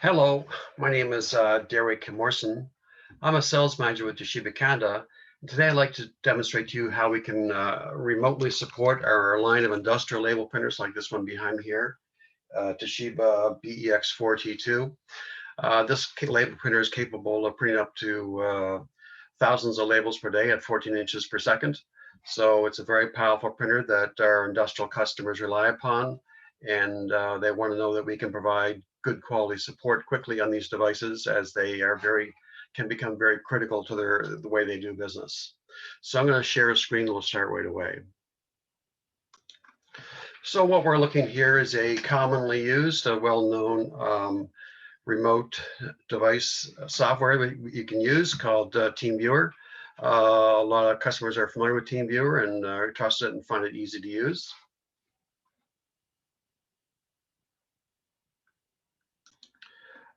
Hello, my name is Derek Morrison. I'm a sales manager with Toshiba Canada. And today I'd like to demonstrate to you how we can remotely support our line of industrial label printers like this one behind me here, Toshiba BEX4T2. This label printer is capable of printing up to thousands of labels per day at 14 inches per second. So it's a very powerful printer that our industrial customers rely upon, and they want to know that we can provide good quality support quickly on these devices, as they are can become very critical to the way they do business. So I'm going to share a screen. We'll start right away. So what we're looking here is a commonly used, a well-known remote device software that you can use called TeamViewer. A lot of customers are familiar with TeamViewer and trust it and find it easy to use.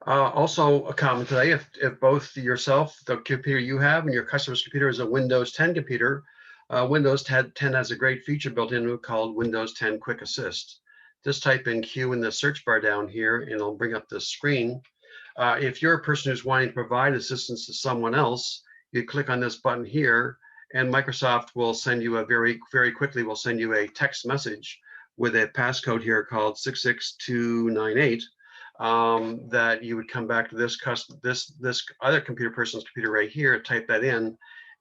Also a common today, if both yourself, the computer you have, and your customer's computer is a Windows 10 computer, Windows 10 has a great feature built into it called Windows 10 Quick Assist. Just type in Q in the search bar down here, and it'll bring up this screen. If you're a person who's wanting to provide assistance to someone else, you click on this button here, and Microsoft will send you very quickly will send you a text message with a passcode here called 66298. That you would come back to this other computer person's computer right here, type that in,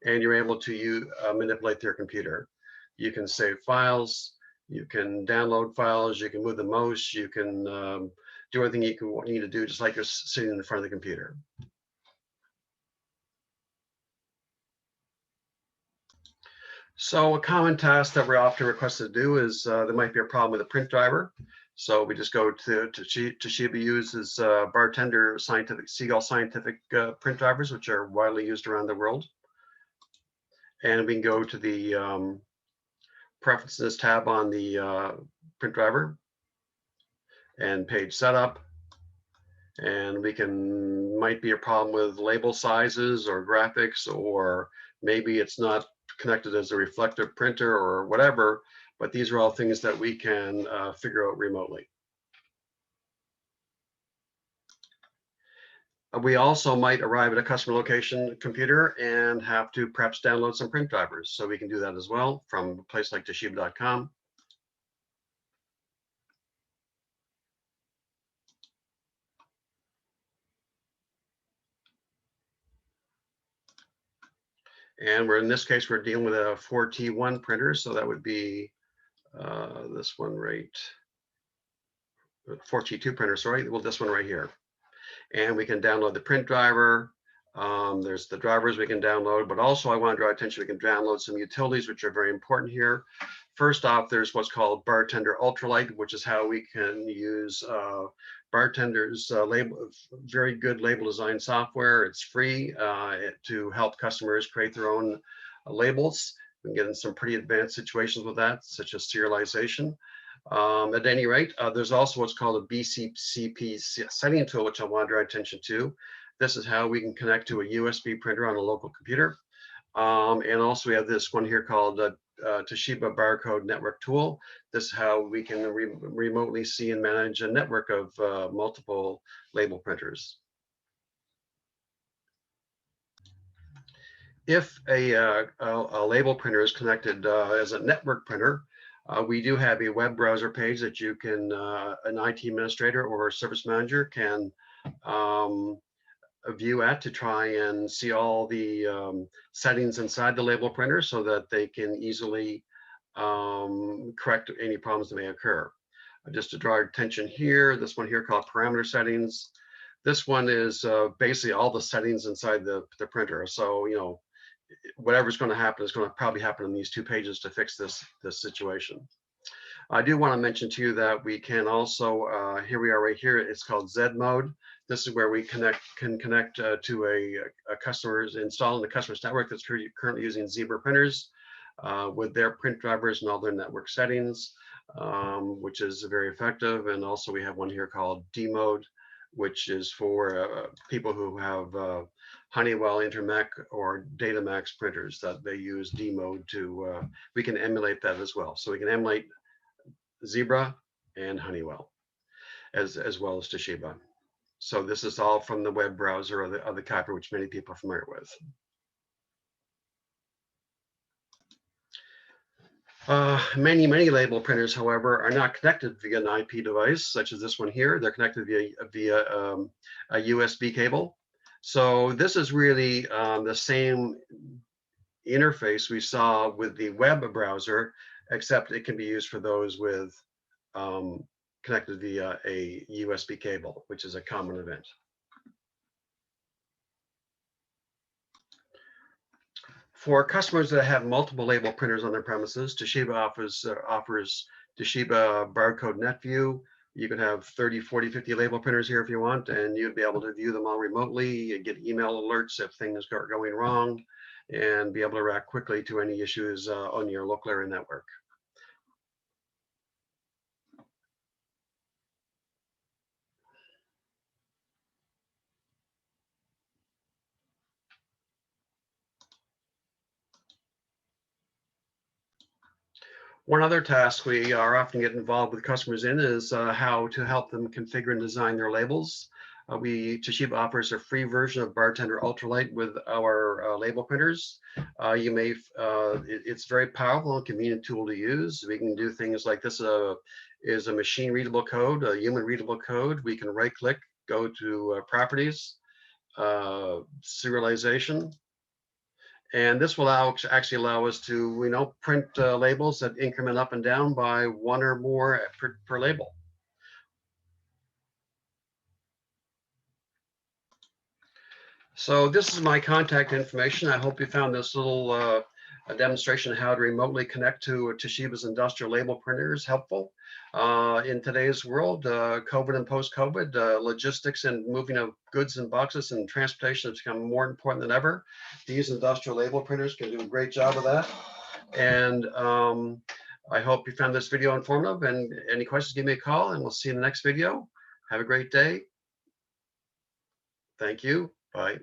and you're able to manipulate their computer. You can save files, you can download files, you can move the mouse, you can do everything you need to do, just like you're sitting in front of the computer. So a common task that we're often requested to do is there might be a problem with a print driver. So we just go to Toshiba uses Bartender Seagull Scientific print drivers, which are widely used around the world. And we can go to the Preferences tab on the print driver and page setup. And might be a problem with label sizes or graphics, or maybe it's not connected as a reflective printer or whatever, but these are all things that we can figure out remotely. We also might arrive at a customer location computer and have to perhaps download some print drivers. So we can do that as well from a place like Toshiba.com. And in this case, we're dealing with a 4T1 printer. So that would be this one right, 4T2 printer, sorry, well, this one right here. And we can download the print driver. There's the drivers we can download, but also I want to draw attention, we can download some utilities, which are very important here. First off, there's what's called Bartender Ultralite, which is how we can use Bartender's very good label design software. It's free to help customers create their own labels. We can get in some pretty advanced situations with that, such as serialization. At any rate, there's also what's called a BCP setting tool, which I want to draw attention to. This is how we can connect to a USB printer on a local computer. And also we have this one here called Toshiba Barcode Network Tool. This is how we can remotely see and manage a network of multiple label printers. If a label printer is connected as a network printer, we do have a web browser page that you can, an IT administrator or a service manager can view at to try and see all the settings inside the label printer so that they can easily correct any problems that may occur. Just to draw your attention here, this one here called parameter settings. This one is basically all the settings inside the printer. So, you know, whatever's going to happen is going to probably happen in these two pages to fix this situation. I do want to mention to you that we can also, here we are right here, it's called Z mode. This is where we can connect to a customer's, installing the customer's network that's currently using Zebra printers with their print drivers and all their network settings, which is very effective. And also we have one here called D mode, which is for people who have Honeywell Intermec or Datamax printers that they use D mode to, we can emulate that as well. So we can emulate Zebra and Honeywell as well as Toshiba. So this is all from the web browser or the copy, which many people are familiar with. Many label printers, however, are not connected via an IP device, such as this one here. They're connected via a USB cable. So this is really the same interface we saw with the web browser, except it can be used for those with connected via a USB cable, which is a common event. For customers that have multiple label printers on their premises, Toshiba offers Toshiba Barcode Netview. You can have 30, 40, 50 label printers here if you want, and you'd be able to view them all remotely, get email alerts if things are going wrong, and be able to react quickly to any issues on your local area network. One other task we are often get involved with customers in is how to help them configure and design their labels. Toshiba offers a free version of Bartender Ultralite with our label printers. It's very powerful and convenient tool to use. We can do things like this is a machine readable code, a human readable code. We can right click, go to properties, serialization. And this will actually allow us to, print labels that increment up and down by one or more per label. So this is my contact information. I hope you found this little a demonstration of how to remotely connect to Toshiba's industrial label printers helpful. In today's world, COVID and post-COVID, logistics and moving of goods and boxes and transportation has become more important than ever. These industrial label printers can do a great job of that. And I hope you found this video informative, and any questions, give me a call, and we'll see you in the next video. Have a great day. Thank you. Bye.